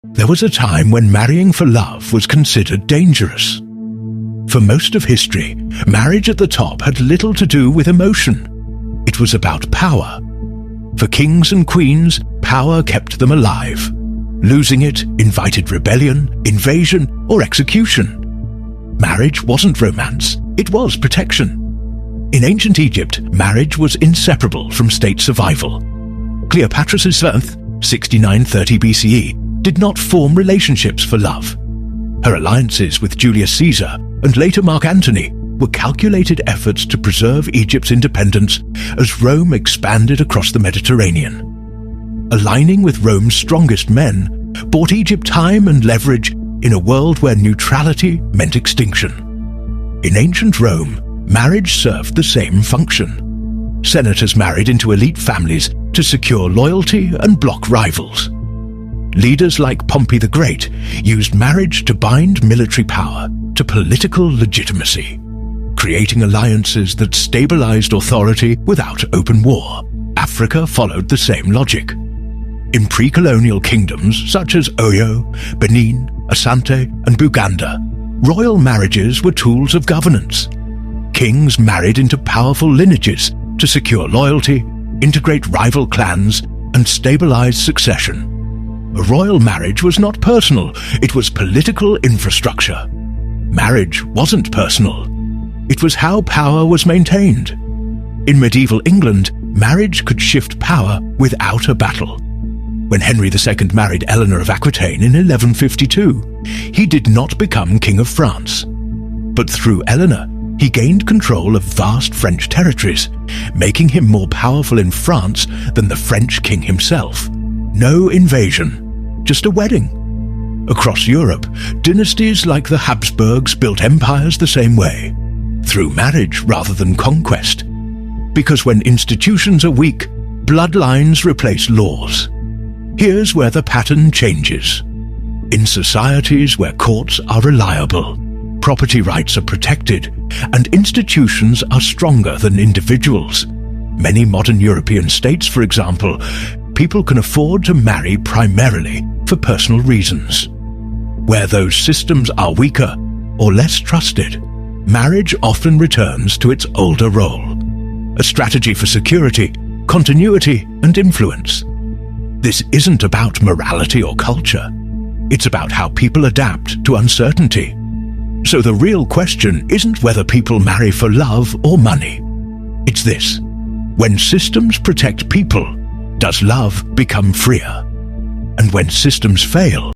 There was a time when marrying for love was considered dangerous. For most of history, marriage at the top had little to do with emotion. It was about power. For kings and queens, power kept them alive. Losing it invited rebellion, invasion, or execution. Marriage wasn't romance, it was protection. In ancient Egypt, marriage was inseparable from state survival. Cleopatra VII, 6930 BCE, did not form relationships for love. Her alliances with Julius Caesar and later Mark Antony were calculated efforts to preserve Egypt's independence as Rome expanded across the Mediterranean. Aligning with Rome's strongest men bought Egypt time and leverage in a world where neutrality meant extinction. In ancient Rome, marriage served the same function. Senators married into elite families to secure loyalty and block rivals. Leaders like Pompey the Great used marriage to bind military power to political legitimacy, creating alliances that stabilized authority without open war. Africa followed the same logic. In pre-colonial kingdoms such as Oyo, Benin, Asante, and Buganda, royal marriages were tools of governance. Kings married into powerful lineages to secure loyalty, integrate rival clans, and stabilize succession. A royal marriage was not personal, it was political infrastructure. Marriage wasn't personal. It was how power was maintained. In medieval England, marriage could shift power without a battle. When Henry II married Eleanor of Aquitaine in 1152, he did not become King of France. But through Eleanor, he gained control of vast French territories, making him more powerful in France than the French king himself. No invasion, just a wedding. Across Europe, dynasties like the Habsburgs built empires the same way, through marriage rather than conquest. Because when institutions are weak, bloodlines replace laws. Here's where the pattern changes. In societies where courts are reliable, property rights are protected, and institutions are stronger than individuals. Many modern European states, for example, people can afford to marry primarily for personal reasons. Where those systems are weaker or less trusted, marriage often returns to its older role, a strategy for security, continuity, and influence. This isn't about morality or culture. It's about how people adapt to uncertainty. So the real question isn't whether people marry for love or money. It's this: when systems protect people, does love become freer? And when systems fail,